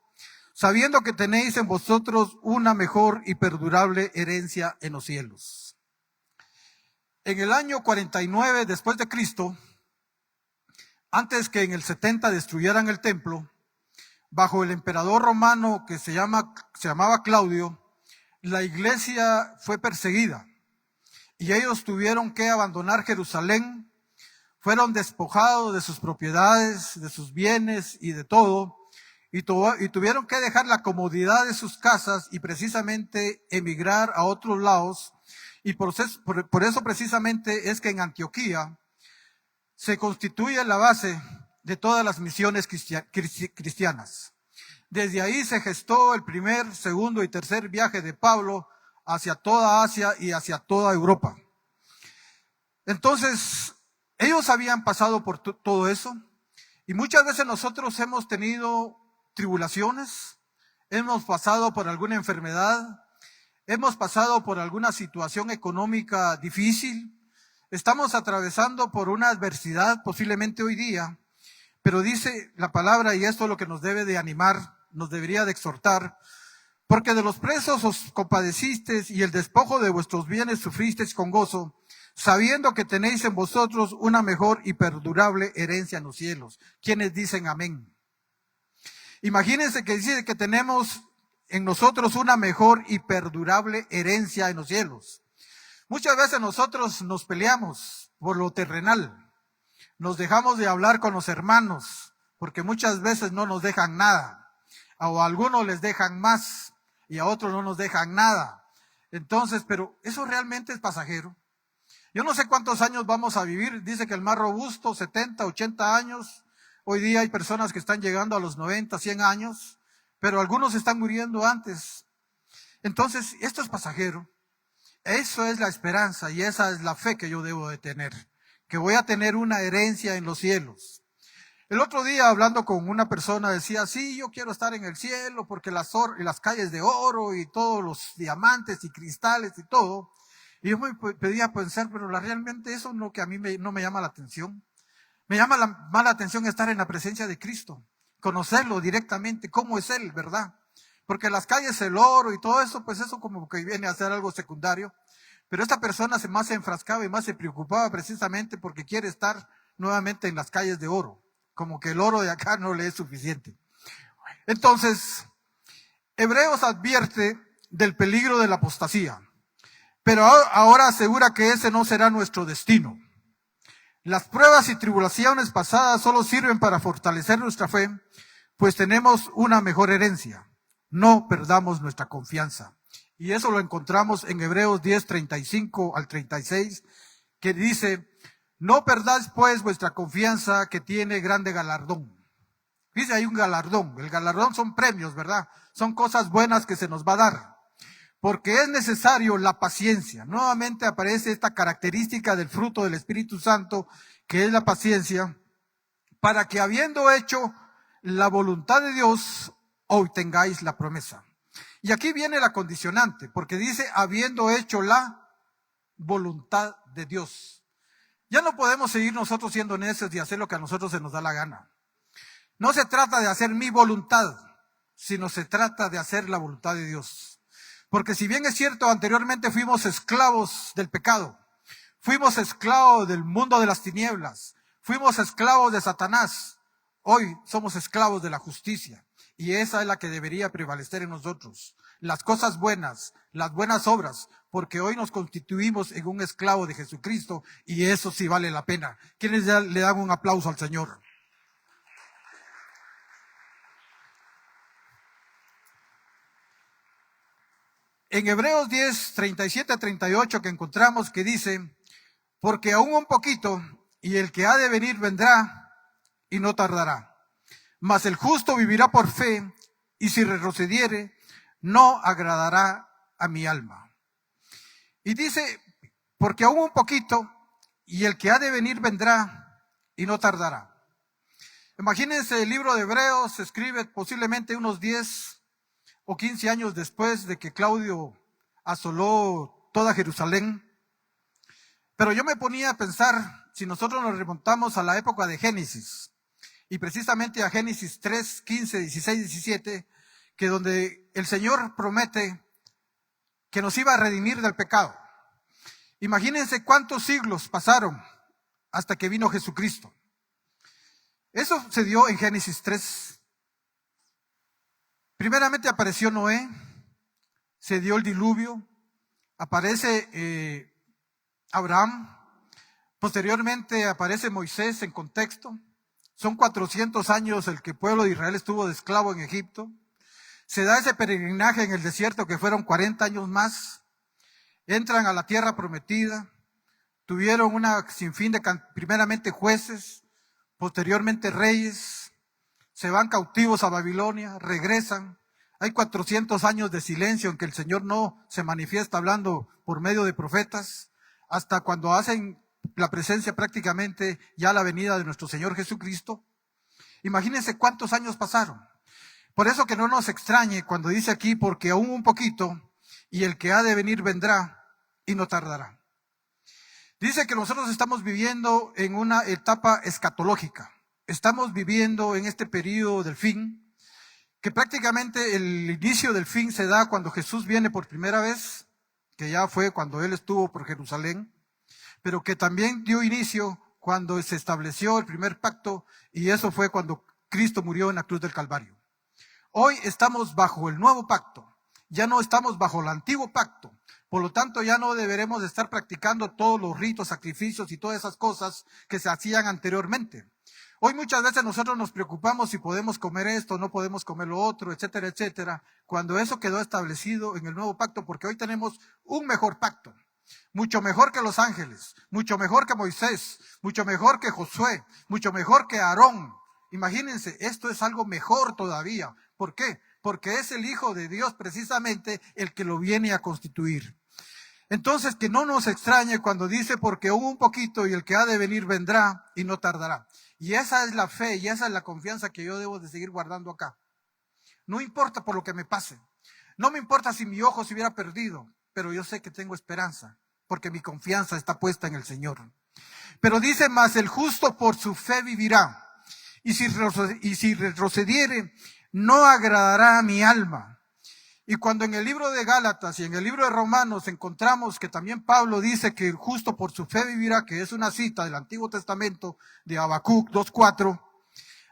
sabiendo que tenéis en vosotros una mejor y perdurable herencia en los cielos. En el año 49 después de Cristo, antes que en el 70 destruyeran el templo, bajo el emperador romano que se llamaba Claudio, la iglesia fue perseguida y ellos tuvieron que abandonar Jerusalén, fueron despojados de sus propiedades, de sus bienes y de todo, y tuvieron que dejar la comodidad de sus casas y precisamente emigrar a otros lados. Y por eso precisamente es que en Antioquía se constituye la base de todas las misiones cristianas. Desde ahí se gestó el primer, segundo y tercer viaje de Pablo hacia toda Asia y hacia toda Europa. Entonces, ellos habían pasado por todo eso y muchas veces nosotros hemos tenido tribulaciones, hemos pasado por alguna enfermedad, hemos pasado por alguna situación económica difícil, estamos atravesando por una adversidad posiblemente hoy día, pero dice la palabra, y esto es lo que nos debe de animar, nos debería de exhortar, porque de los presos os compadecisteis y el despojo de vuestros bienes sufristeis con gozo, sabiendo que tenéis en vosotros una mejor y perdurable herencia en los cielos. ¿Quiénes dicen amén? Imagínense que dice que tenemos en nosotros una mejor y perdurable herencia en los cielos. Muchas veces nosotros nos peleamos por lo terrenal. Nos dejamos de hablar con los hermanos, porque muchas veces no nos dejan nada. O a algunos les dejan más y a otros no nos dejan nada. Entonces, pero eso realmente es pasajero. Yo no sé cuántos años vamos a vivir. Dice que el más robusto, 70, 80 años. Hoy día hay personas que están llegando a los 90, 100 años, pero algunos están muriendo antes. Entonces, esto es pasajero. Eso es la esperanza y esa es la fe que yo debo de tener, que voy a tener una herencia en los cielos. El otro día, hablando con una persona, decía, sí, yo quiero estar en el cielo porque las calles de oro y todos los diamantes y cristales y todo. Y yo me pedía pensar, pero realmente eso no, que a mí no me llama la atención. Me llama más la atención estar en la presencia de Cristo, conocerlo directamente, cómo es Él, ¿verdad? Porque las calles, el oro y todo eso, pues eso como que viene a ser algo secundario. Pero esta persona más se enfrascaba y más se preocupaba precisamente porque quiere estar nuevamente en las calles de oro. Como que el oro de acá no le es suficiente. Entonces, Hebreos advierte del peligro de la apostasía. Pero ahora asegura que ese no será nuestro destino. Las pruebas y tribulaciones pasadas solo sirven para fortalecer nuestra fe, pues tenemos una mejor herencia. No perdamos nuestra confianza. Y eso lo encontramos en Hebreos 10, 35 al 36, que dice, no perdáis pues vuestra confianza que tiene grande galardón. Dice, hay un galardón. El galardón son premios, ¿verdad? Son cosas buenas que se nos va a dar. Porque es necesario la paciencia. Nuevamente aparece esta característica del fruto del Espíritu Santo, que es la paciencia, para que habiendo hecho la voluntad de Dios, obtengáis la promesa. Y aquí viene la condicionante, porque dice, habiendo hecho la voluntad de Dios. Ya no podemos seguir nosotros siendo necios y hacer lo que a nosotros se nos da la gana. No se trata de hacer mi voluntad, sino se trata de hacer la voluntad de Dios. Porque si bien es cierto, anteriormente fuimos esclavos del pecado, fuimos esclavos del mundo de las tinieblas, fuimos esclavos de Satanás, hoy somos esclavos de la justicia. Y esa es la que debería prevalecer en nosotros. Las cosas buenas, las buenas obras, porque hoy nos constituimos en un esclavo de Jesucristo y eso sí vale la pena. ¿Quiénes le dan un aplauso al Señor? En Hebreos 10, 37 a 38 que encontramos que dice, porque aún un poquito y el que ha de venir vendrá y no tardará. Mas el justo vivirá por fe, y si retrocediere, no agradará a mi alma. Y dice, porque aún un poquito, y el que ha de venir vendrá, y no tardará. Imagínense, el libro de Hebreos se escribe posiblemente unos 10 o 15 años después de que Claudio asoló toda Jerusalén. Pero yo me ponía a pensar, si nosotros nos remontamos a la época de Génesis, y precisamente a Génesis 3, 15, 16, 17, que donde el Señor promete que nos iba a redimir del pecado. Imagínense cuántos siglos pasaron hasta que vino Jesucristo. Eso se dio en Génesis 3. Primeramente apareció Noé, se dio el diluvio, aparece Abraham, posteriormente aparece Moisés en contexto. Son 400 años el que el pueblo de Israel estuvo de esclavo en Egipto. Se da ese peregrinaje en el desierto que fueron 40 años más. Entran a la tierra prometida. Tuvieron una sinfín de, primeramente jueces, posteriormente reyes. Se van cautivos a Babilonia, regresan. Hay 400 años de silencio en que el Señor no se manifiesta hablando por medio de profetas, hasta cuando hacen la presencia prácticamente ya la venida de nuestro Señor Jesucristo. Imagínense cuántos años pasaron. Por eso que no nos extrañe cuando dice aquí, porque aún un poquito, y el que ha de venir vendrá y no tardará. Dice que nosotros estamos viviendo en una etapa escatológica. Estamos viviendo en este periodo del fin, que prácticamente el inicio del fin se da cuando Jesús viene por primera vez, que ya fue cuando Él estuvo por Jerusalén. pero que también dio inicio cuando se estableció el primer pacto, y eso fue cuando Cristo murió en la cruz del Calvario. Hoy estamos bajo el nuevo pacto, ya no estamos bajo el antiguo pacto, por lo tanto ya no deberemos de estar practicando todos los ritos, sacrificios y todas esas cosas que se hacían anteriormente. Hoy muchas veces nosotros nos preocupamos si podemos comer esto, no podemos comer lo otro, etcétera, etcétera, cuando eso quedó establecido en el nuevo pacto, porque hoy tenemos un mejor pacto, mucho mejor que los ángeles, mucho mejor que Moisés, mucho mejor que Josué, mucho mejor que Aarón. Imagínense, esto es algo mejor todavía. ¿Por qué? Porque es el Hijo de Dios precisamente el que lo viene a constituir. Entonces, que no nos extrañe cuando dice, porque hubo un poquito y el que ha de venir vendrá y no tardará. Y esa es la fe y esa es la confianza que yo debo de seguir guardando acá. No importa por lo que me pase. No me importa si mi ojo se hubiera perdido, pero yo sé que tengo esperanza, porque mi confianza está puesta en el Señor. Pero dice, mas el justo por su fe vivirá. Y si retrocediere, no agradará a mi alma. Y cuando en el libro de Gálatas y en el libro de Romanos encontramos que también Pablo dice que el justo por su fe vivirá, que es una cita del Antiguo Testamento de Habacuc 2:4,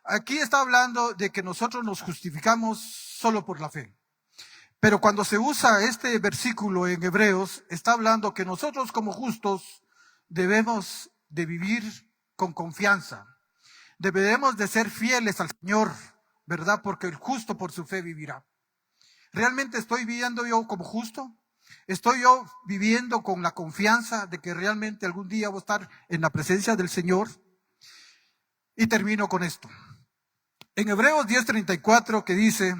aquí está hablando de que nosotros nos justificamos solo por la fe. Pero cuando se usa este versículo en Hebreos, está hablando que nosotros como justos debemos de vivir con confianza. Debemos de ser fieles al Señor, ¿verdad? Porque el justo por su fe vivirá. ¿Realmente estoy viviendo yo como justo? ¿Estoy yo viviendo con la confianza de que realmente algún día voy a estar en la presencia del Señor? Y termino con esto. En Hebreos 10:34 que dice,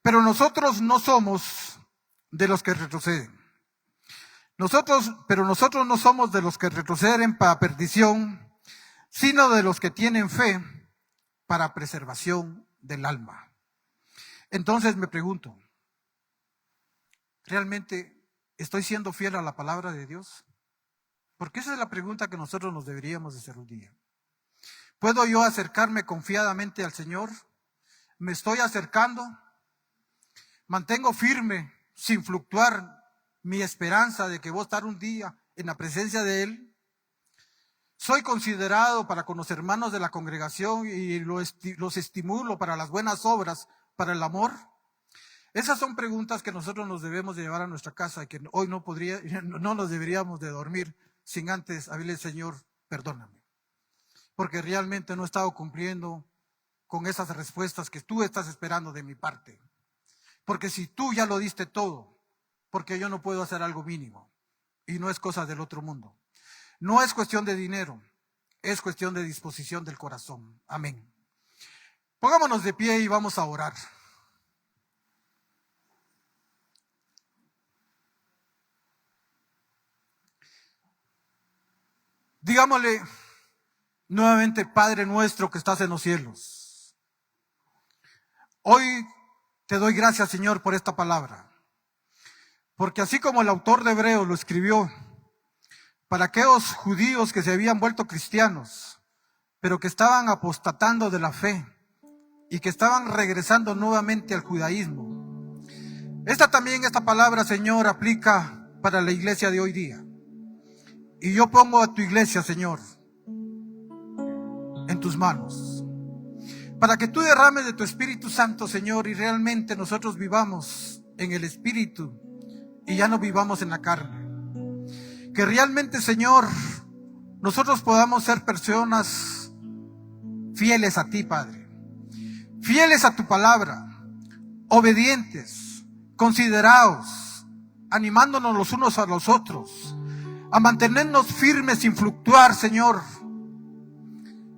pero nosotros no somos de los que retroceden. Pero nosotros no somos de los que retroceden para perdición, sino de los que tienen fe para preservación del alma. Entonces me pregunto, ¿realmente estoy siendo fiel a la palabra de Dios? Porque esa es la pregunta que nosotros nos deberíamos de hacer un día. ¿Puedo yo acercarme confiadamente al Señor? ¿Me estoy acercando? ¿Mantengo firme, sin fluctuar, mi esperanza de que voy a estar un día en la presencia de Él? ¿Soy considerado para con los hermanos de la congregación y los estimulo para las buenas obras, para el amor? Esas son preguntas que nosotros nos debemos de llevar a nuestra casa y que hoy no nos deberíamos de dormir sin antes hablarle, Señor, perdóname, porque realmente no he estado cumpliendo con esas respuestas que tú estás esperando de mi parte. Porque si tú ya lo diste todo, porque yo no puedo hacer algo mínimo, y no es cosa del otro mundo. No es cuestión de dinero, es cuestión de disposición del corazón. Amén. Pongámonos de pie y vamos a orar. Digámosle nuevamente, Padre nuestro que estás en los cielos. Hoy te doy gracias, Señor, por esta palabra. Porque así como el autor de Hebreos lo escribió, para aquellos judíos que se habían vuelto cristianos, pero que estaban apostatando de la fe y que estaban regresando nuevamente al judaísmo. Esta palabra, Señor, aplica para la iglesia de hoy día. Y yo pongo a tu iglesia, Señor, en tus manos, para que tú derrames de tu Espíritu Santo, Señor, y realmente nosotros vivamos en el Espíritu y ya no vivamos en la carne. Que realmente, Señor, nosotros podamos ser personas fieles a ti, Padre, fieles a tu palabra, obedientes, considerados, animándonos los unos a los otros, a mantenernos firmes sin fluctuar, Señor,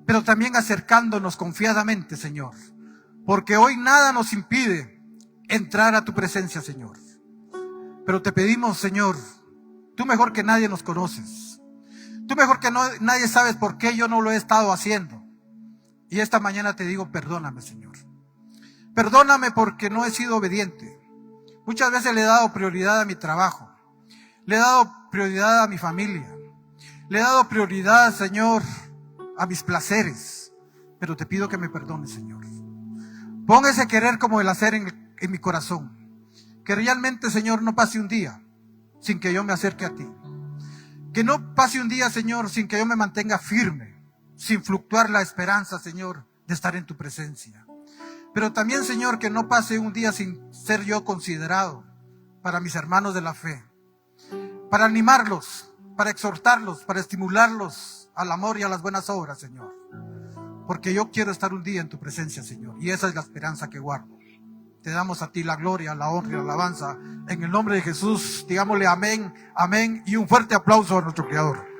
pero también acercándonos confiadamente, Señor, porque hoy nada nos impide entrar a tu presencia, Señor. Pero te pedimos, Señor, tú mejor que nadie nos conoces, tú mejor que nadie sabes por qué yo no lo he estado haciendo. Y esta mañana te digo, perdóname, Señor. Perdóname porque no he sido obediente. Muchas veces le he dado prioridad a mi trabajo, le he dado prioridad a mi familia, le he dado prioridad, Señor, a mis placeres. Pero te pido que me perdones, Señor. Pon ese querer como el hacer en mi corazón. Que realmente, Señor, no pase un día sin que yo me acerque a ti. Que no pase un día, Señor, sin que yo me mantenga firme, sin fluctuar la esperanza, Señor, de estar en tu presencia. Pero también, Señor, que no pase un día sin ser yo considerado para mis hermanos de la fe, para animarlos, para exhortarlos, para estimularlos al amor y a las buenas obras, Señor. Porque yo quiero estar un día en tu presencia, Señor, y esa es la esperanza que guardo. Te damos a ti la gloria, la honra y la alabanza. En el nombre de Jesús, digámosle amén, amén, y un fuerte aplauso a nuestro Creador.